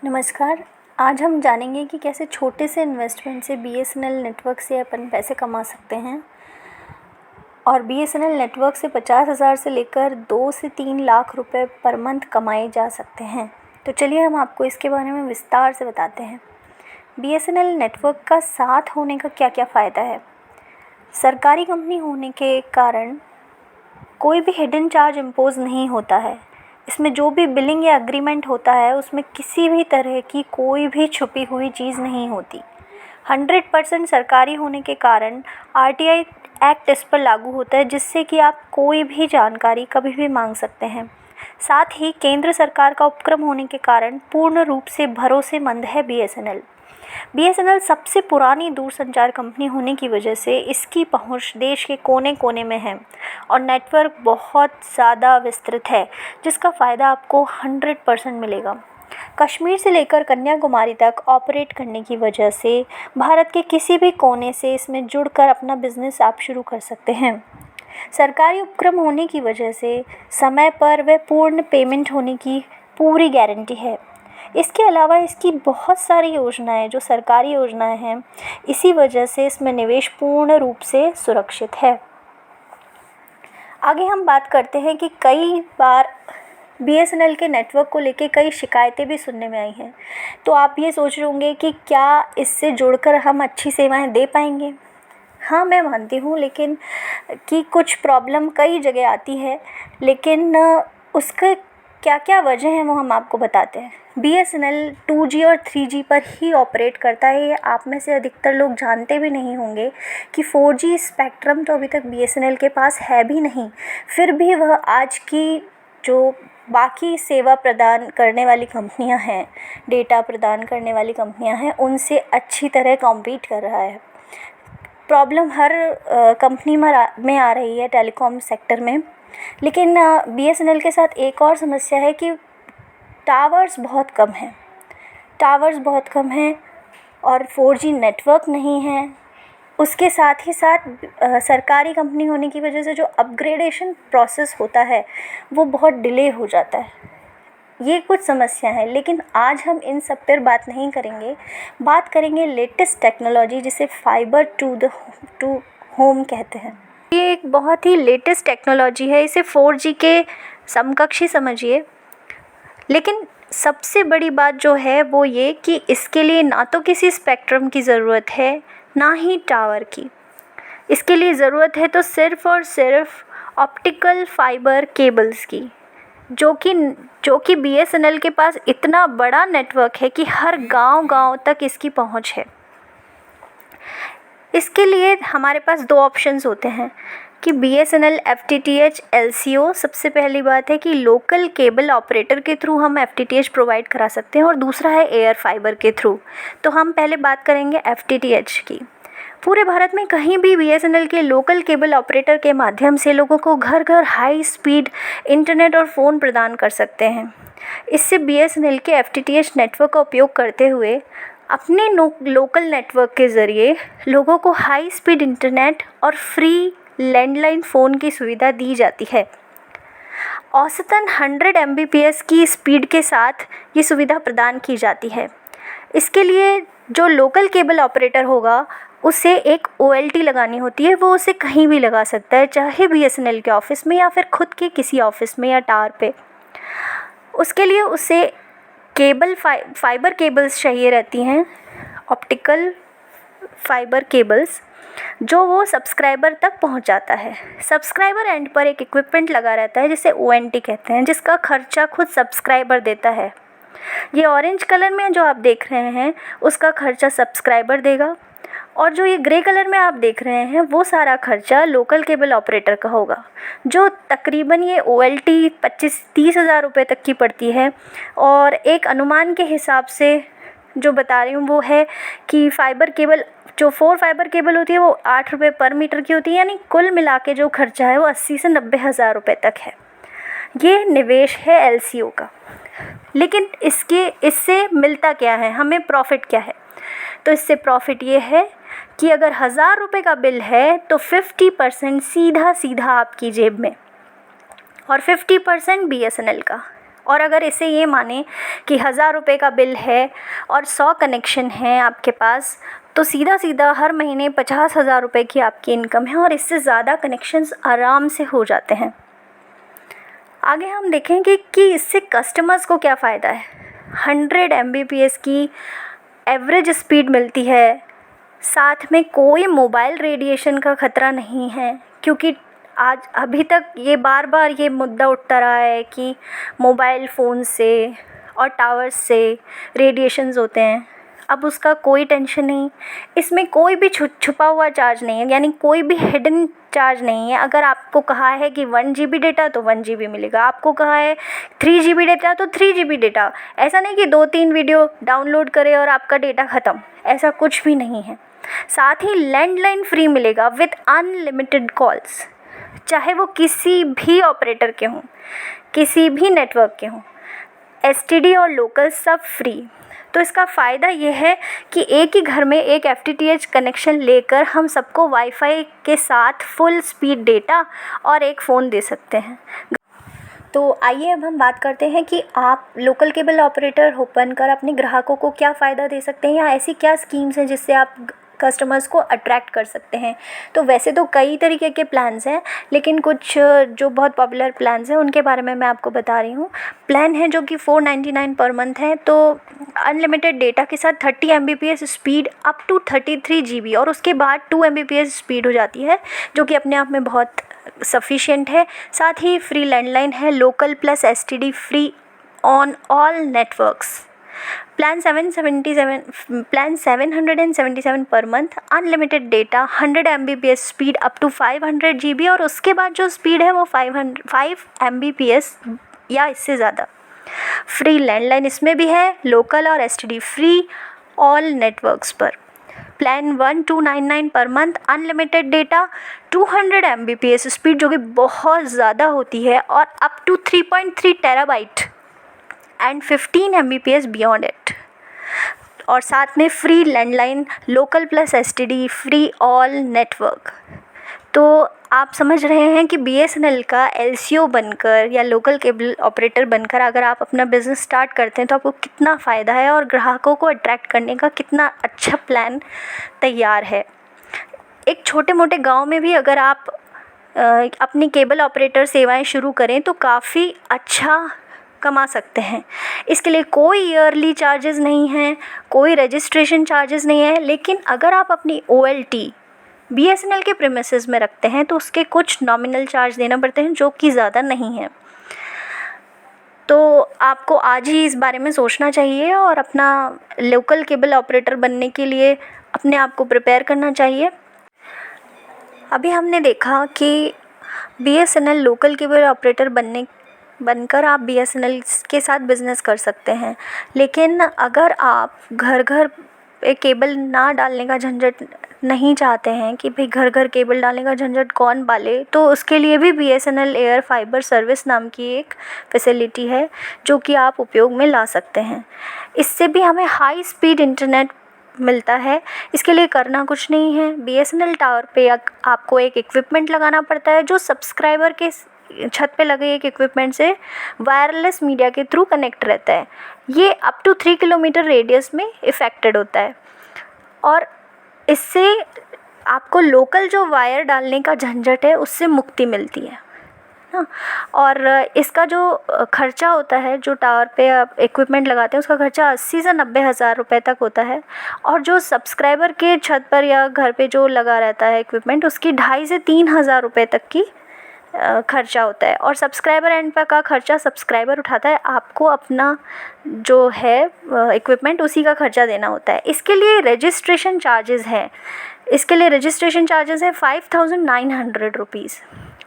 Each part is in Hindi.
नमस्कार। आज हम जानेंगे कि कैसे छोटे से इन्वेस्टमेंट से बीएसएनएल नेटवर्क से अपन पैसे कमा सकते हैं और बीएसएनएल नेटवर्क से 50,000 से लेकर 2 से 3 लाख रुपए पर मंथ कमाए जा सकते हैं। तो चलिए हम आपको इसके बारे में विस्तार से बताते हैं। बीएसएनएल नेटवर्क का साथ होने का क्या क्या फ़ायदा है। सरकारी कंपनी होने के कारण कोई भी हिडन चार्ज इम्पोज़ नहीं होता है। इसमें जो भी बिलिंग या एग्रीमेंट होता है उसमें किसी भी तरह की कोई भी छुपी हुई चीज़ नहीं होती। 100% सरकारी होने के कारण आरटीआई एक्ट इस पर लागू होता है, जिससे कि आप कोई भी जानकारी कभी भी मांग सकते हैं। साथ ही केंद्र सरकार का उपक्रम होने के कारण पूर्ण रूप से भरोसेमंद है बीएसएनएल। बीएसएनएल सबसे पुरानी दूरसंचार कंपनी होने की वजह से इसकी पहुंच देश के कोने कोने में है और नेटवर्क बहुत ज़्यादा विस्तृत है, जिसका फ़ायदा आपको 100% मिलेगा। कश्मीर से लेकर कन्याकुमारी तक ऑपरेट करने की वजह से भारत के किसी भी कोने से इसमें जुड़कर अपना बिजनेस आप शुरू कर सकते हैं। सरकारी उपक्रम होने की वजह से समय पर व पूर्ण पेमेंट होने की पूरी गारंटी है। इसके अलावा इसकी बहुत सारी योजनाएं जो सरकारी योजनाएं हैं, इसी वजह से इसमें निवेश पूर्ण रूप से सुरक्षित है। आगे हम बात करते हैं कि कई बार बीएसएनएल के नेटवर्क को लेके कई शिकायतें भी सुनने में आई हैं। तो आप ये सोच रहे होंगे कि क्या इससे जुड़कर हम अच्छी सेवाएं दे पाएंगे। हाँ, मैं मानती हूँ लेकिन कि कुछ प्रॉब्लम कई जगह आती है, लेकिन उसका क्या क्या वजह है वो हम आपको बताते हैं। बीएसएनएल 2G और 3G पर ही ऑपरेट करता है। ये आप में से अधिकतर लोग जानते भी नहीं होंगे कि 4G स्पेक्ट्रम तो अभी तक बीएसएनएल के पास है भी नहीं। फिर भी वह आज की जो बाकी सेवा प्रदान करने वाली कंपनियां हैं, डेटा प्रदान करने वाली कंपनियां हैं, उनसे अच्छी तरह कॉम्पीट कर रहा है। प्रॉब्लम हर कंपनी में आ रही है टेलीकॉम सेक्टर में, लेकिन बीएसएनएल के साथ एक और समस्या है कि टावर्स बहुत कम हैं और 4G नेटवर्क नहीं है। उसके साथ ही साथ सरकारी कंपनी होने की वजह से जो अपग्रेडेशन प्रोसेस होता है वो बहुत डिले हो जाता है। ये कुछ समस्या है, लेकिन आज हम इन सब पर बात नहीं करेंगे। बात करेंगे लेटेस्ट टेक्नोलॉजी, जिसे फाइबर टू होम कहते हैं। ये एक बहुत ही लेटेस्ट टेक्नोलॉजी है, इसे 4G के समकक्ष ही समझिए। लेकिन सबसे बड़ी बात जो है वो ये कि इसके लिए ना तो किसी स्पेक्ट्रम की ज़रूरत है, ना ही टावर की। इसके लिए ज़रूरत है तो सिर्फ़ और सिर्फ ऑप्टिकल फाइबर केबल्स की, जो कि बीएसएनएल के पास इतना बड़ा नेटवर्क है कि हर गांव तक इसकी पहुंच है। इसके लिए हमारे पास 2 ऑप्शंस होते हैं कि बीएसएनएल एफटीटीएच एलसीओ। सबसे पहली बात है कि लोकल केबल ऑपरेटर के थ्रू हम एफटीटीएच प्रोवाइड करा सकते हैं, और दूसरा है एयर फाइबर के थ्रू। तो हम पहले बात करेंगे एफटीटीएच की। पूरे भारत में कहीं भी बीएसएनएल के लोकल केबल ऑपरेटर के माध्यम से लोगों को घर घर हाई स्पीड इंटरनेट और फ़ोन प्रदान कर सकते हैं। इससे बीएसएनएल के एफटीटीएच नेटवर्क का उपयोग करते हुए अपने लोकल नेटवर्क के ज़रिए लोगों को हाई स्पीड इंटरनेट और फ्री लैंडलाइन फ़ोन की सुविधा दी जाती है। औसतन 100 Mbps की स्पीड के साथ ये सुविधा प्रदान की जाती है। इसके लिए जो लोकल केबल ऑपरेटर होगा उसे एक OLT लगानी होती है। वो उसे कहीं भी लगा सकता है, चाहे बीएसएनएल के ऑफ़िस में या फिर खुद के किसी ऑफ़िस में या टावर पे। उसके लिए उसे फाइबर केबल्स चाहिए रहती हैं, ऑप्टिकल फाइबर केबल्स, जो वो सब्सक्राइबर तक पहुंचाता है। सब्सक्राइबर एंड पर एक इक्विपमेंट लगा रहता है जिसे ONT कहते हैं, जिसका खर्चा खुद सब्सक्राइबर देता है। ये ऑरेंज कलर में जो आप देख रहे हैं उसका खर्चा सब्सक्राइबर देगा, और जो ये ग्रे कलर में आप देख रहे हैं वो सारा खर्चा लोकल केबल ऑपरेटर का होगा, जो तकरीबन ये OLT 25-30 हज़ार रुपये तक की पड़ती है। और एक अनुमान के हिसाब से जो बता रही हूँ वो है कि फाइबर केबल, जो 4 फाइबर केबल होती है वो 8 रुपये पर मीटर की होती है, यानी कुल मिला के जो खर्चा है वो 80 से 90 हज़ार रुपये तक है। ये निवेश है LCO का। लेकिन इससे मिलता क्या है, हमें प्रॉफिट क्या है? तो इससे प्रॉफिट ये है कि अगर 1000 रुपये का बिल है तो 50% सीधा आपकी जेब में, और 50% बीएसएनएल का। और अगर इसे ये माने कि 1000 रुपये का बिल है और 100 कनेक्शन हैं आपके पास, तो सीधा सीधा हर महीने 50,000 रुपये की आपकी इनकम है और इससे ज़्यादा कनेक्शंस आराम से हो जाते हैं। आगे हम देखेंगे कि इससे कस्टमर्स को क्या फ़ायदा है। 100 Mbps की एवरेज स्पीड मिलती है, साथ में कोई मोबाइल रेडिएशन का ख़तरा नहीं है, क्योंकि आज अभी तक ये बार बार ये मुद्दा उठता रहा है कि मोबाइल फ़ोन से और टावर्स से रेडिएशंस होते हैं। अब उसका कोई टेंशन नहीं, इसमें कोई भी छुपा हुआ चार्ज नहीं है, यानी कोई भी हिडन चार्ज नहीं है। अगर आपको कहा है कि 1 GB डेटा तो 1 GB मिलेगा, आपको कहा है 3 GB डेटा तो 3 GB डेटा। ऐसा नहीं कि 2-3 वीडियो डाउनलोड करें और आपका डेटा ख़त्म, ऐसा कुछ भी नहीं है। साथ ही लैंडलाइन फ्री मिलेगा विद अनलिमिटेड कॉल्स, चाहे वो किसी भी ऑपरेटर के हों, किसी भी नेटवर्क के हों, STD और लोकल सब फ्री। तो इसका फ़ायदा ये है कि एक ही घर में एक FTTH कनेक्शन लेकर हम सबको वाईफाई के साथ फुल स्पीड डेटा और एक फ़ोन दे सकते हैं। तो आइए अब हम बात करते हैं कि आप लोकल केबल ऑपरेटर बनकर अपने ग्राहकों को क्या फ़ायदा दे सकते हैं, या ऐसी क्या स्कीम्स हैं जिससे आप कस्टमर्स को अट्रैक्ट कर सकते हैं। तो वैसे तो कई तरीके के प्लान्स हैं, लेकिन कुछ जो बहुत पॉपुलर प्लान्स हैं उनके बारे में मैं आपको बता रही हूँ। प्लान है जो कि 499 पर मंथ है, तो अनलिमिटेड डेटा के साथ 30 Mbps speed up to 33 GB, और उसके बाद 2 Mbps स्पीड हो जाती है, जो कि अपने आप में बहुत सफिशिएंट है। साथ ही फ्री लैंडलाइन है, local plus STD free on all networks. Plan 777 per month, unlimited data, 100 Mbps speed up to 500 GB, और उसके बाद जो स्पीड है वो 5 Mbps या इससे ज़्यादा। फ्री लैंडलाइन इसमें भी है, लोकल और STD फ्री ऑल नेटवर्क्स पर। Plan 1299 per month, unlimited data, 200 Mbps speed जो कि बहुत ज़्यादा होती है, और up to 3.3 terabyte and 15 Mbps beyond it. और साथ में free landline, local plus STD free all network. तो आप समझ रहे हैं कि BSNL का LCO बनकर या लोकल केबल ऑपरेटर बनकर अगर आप अपना बिज़नेस स्टार्ट करते हैं तो आपको कितना फ़ायदा है और ग्राहकों को अट्रैक्ट करने का कितना अच्छा प्लान तैयार है। एक छोटे मोटे गांव में भी अगर आप अपनी केबल ऑपरेटर सेवाएं शुरू करें तो काफ़ी अच्छा कमा सकते हैं। इसके लिए कोई ईयरली चार्जेस नहीं हैं, कोई रजिस्ट्रेशन चार्जेस नहीं है, लेकिन अगर आप अपनी OLT BSNL के प्रीमिसेस में रखते हैं तो उसके कुछ नॉमिनल चार्ज देना पड़ते हैं, जो कि ज़्यादा नहीं है। तो आपको आज ही इस बारे में सोचना चाहिए और अपना लोकल केबल ऑपरेटर बनने के लिए अपने आप को प्रिपेयर करना चाहिए। अभी हमने देखा कि BSNL लोकल केबल ऑपरेटर बनकर आप BSNL के साथ बिज़नेस कर सकते हैं, लेकिन अगर आप घर घर एक केबल ना डालने का झंझट नहीं चाहते हैं कि भाई घर घर केबल डालने का झंझट कौन पाले, तो उसके लिए भी BSNL एयर फाइबर सर्विस नाम की एक फैसिलिटी है जो कि आप उपयोग में ला सकते हैं। इससे भी हमें हाई स्पीड इंटरनेट मिलता है। इसके लिए करना कुछ नहीं है, BSNL टावर पे आपको एक इक्विपमेंट लगाना पड़ता है जो सब्सक्राइबर के छत पे लगे एक इक्विपमेंट से वायरलेस मीडिया के थ्रू कनेक्ट रहता है। ये अप टू 3 किलोमीटर रेडियस में इफ़ेक्टेड होता है, और इससे आपको लोकल जो वायर डालने का झंझट है उससे मुक्ति मिलती है ना। और इसका जो खर्चा होता है, जो टावर पे आप इक्विपमेंट लगाते हैं, उसका खर्चा 80 से 90 हज़ार रुपये तक होता है, और जो सब्सक्राइबर के छत पर या घर पे जो लगा रहता है इक्विपमेंट, उसकी 2,500 से 3,000 रुपये तक की खर्चा होता है। और सब्सक्राइबर एंड पर का खर्चा सब्सक्राइबर उठाता है, आपको अपना जो है इक्विपमेंट उसी का खर्चा देना होता है। इसके लिए रजिस्ट्रेशन चार्जेस हैं, 5,900 रुपीज़,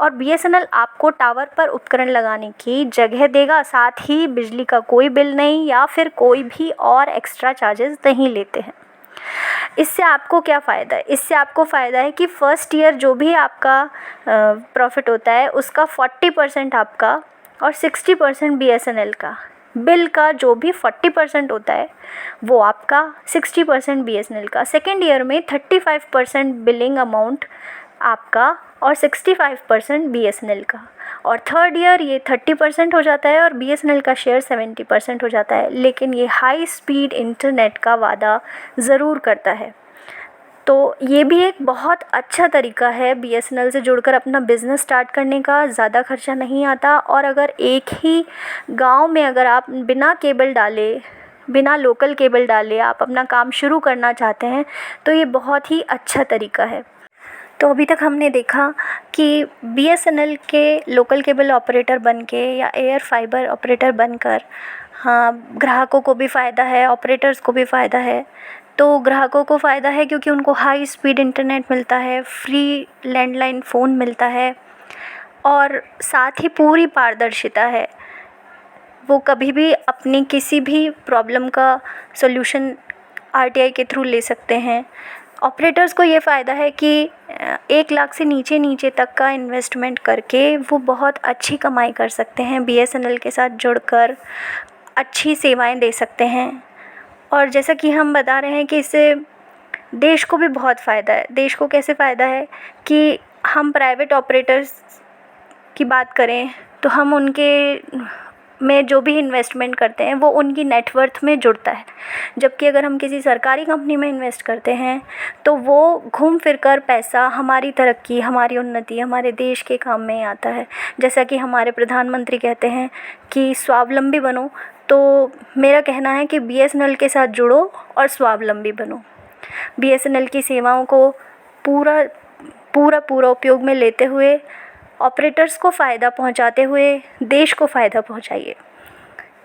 और BSNL आपको टावर पर उपकरण लगाने की जगह देगा, साथ ही बिजली का कोई बिल नहीं या फिर कोई भी और एक्स्ट्रा चार्जेस नहीं लेते हैं। इससे आपको क्या फ़ायदा है? इससे आपको फ़ायदा है कि फ़र्स्ट ईयर जो भी आपका प्रॉफिट होता है उसका 40% आपका और 60% BSNL का। बिल का जो भी 40% होता है वो आपका, 60% BSNL का। सेकेंड ईयर में 35% बिलिंग अमाउंट आपका और 65% BSNL का। और थर्ड ईयर ये 30% हो जाता है और BSNL का शेयर 70% हो जाता है। लेकिन ये हाई स्पीड इंटरनेट का वादा ज़रूर करता है। तो ये भी एक बहुत अच्छा तरीका है BSNL से जुड़कर अपना बिज़नेस स्टार्ट करने का। ज़्यादा खर्चा नहीं आता और अगर एक ही गांव में अगर आप बिना केबल डाले, बिना लोकल केबल डाले आप अपना काम शुरू करना चाहते हैं तो ये बहुत ही अच्छा तरीका है। तो अभी तक हमने देखा कि BSNL के लोकल केबल ऑपरेटर बनके या एयर फाइबर ऑपरेटर बनकर हाँ, ग्राहकों को भी फ़ायदा है, ऑपरेटर्स को भी फ़ायदा है। तो ग्राहकों को फ़ायदा है क्योंकि उनको हाई स्पीड इंटरनेट मिलता है, फ्री लैंडलाइन फ़ोन मिलता है और साथ ही पूरी पारदर्शिता है। वो कभी भी अपनी किसी भी प्रॉब्लम का सॉल्यूशन RTI के थ्रू ले सकते हैं। ऑपरेटर्स को ये फ़ायदा है कि 1 लाख से नीचे तक का इन्वेस्टमेंट करके वो बहुत अच्छी कमाई कर सकते हैं। BSNL के साथ जुड़कर अच्छी सेवाएं दे सकते हैं। और जैसा कि हम बता रहे हैं कि इससे देश को भी बहुत फ़ायदा है। देश को कैसे फ़ायदा है कि हम प्राइवेट ऑपरेटर्स की बात करें तो हम उनके में जो भी इन्वेस्टमेंट करते हैं वो उनकी नेटवर्थ में जुड़ता है। जबकि अगर हम किसी सरकारी कंपनी में इन्वेस्ट करते हैं तो वो घूम फिर कर पैसा हमारी तरक्की, हमारी उन्नति, हमारे देश के काम में आता है। जैसा कि हमारे प्रधानमंत्री कहते हैं कि स्वावलंबी बनो, तो मेरा कहना है कि BSNL के साथ जुड़ो और स्वावलंबी बनो। BSNL की सेवाओं को पूरा उपयोग में लेते हुए ऑपरेटर्स को फ़ायदा पहुंचाते हुए देश को फ़ायदा पहुंचाइए।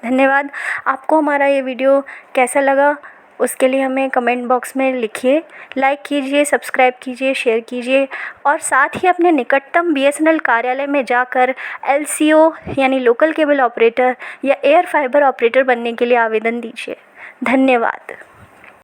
धन्यवाद। आपको हमारा ये वीडियो कैसा लगा उसके लिए हमें कमेंट बॉक्स में लिखिए। लाइक कीजिए, सब्सक्राइब कीजिए, शेयर कीजिए और साथ ही अपने निकटतम BSNL कार्यालय में जाकर LCO यानी लोकल केबल ऑपरेटर या एयर फाइबर ऑपरेटर बनने के लिए आवेदन दीजिए। धन्यवाद।